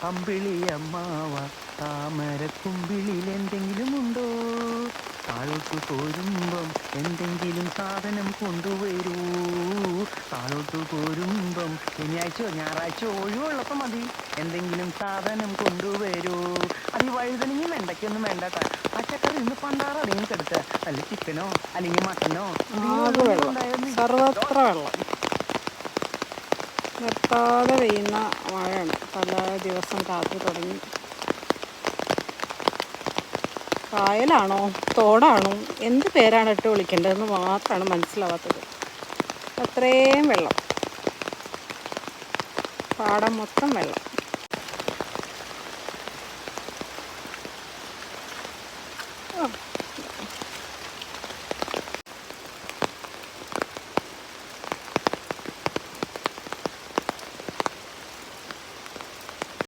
അമ്പിളിയമ്മാവ താമരക്കുമ്പിളിൽ എന്തെങ്കിലും ഉണ്ടോ? താഴോട്ട് പോരുമ്പം എന്തെങ്കിലും സാധനം കൊണ്ടുവരൂ. താഴോട്ട് പോരുമ്പം ശനിയാഴ്ചയോ ഞായറാഴ്ചയോ ഒഴിവുള്ളപ്പോൾ മതി. എന്തെങ്കിലും സാധനം കൊണ്ടുവരൂ. അത് ഈ വഴുതനങ്ങയും വെണ്ടയ്ക്കൊന്നും വേണ്ടട്ടാ. പച്ചക്കറി ഇന്ന് പണ്ടാറ് അധികം എടുത്ത് അല്ല ചിക്കനോ അല്ലെങ്കിൽ മട്ടനോ സർവത്ര വെള്ളം നിർത്താതെ പെയ്യുന്ന മഴയാണ്. പല ദിവസം കാത്തു തുടങ്ങി. കായലാണോ തോടാണോ എന്ത് പേരാണ് ഇട്ട് വിളിക്കേണ്ടതെന്ന് മാത്രമാണ് മനസ്സിലാവാത്തത്. അത്രയും വെള്ളം, പാടം മൊത്തം വെള്ളം.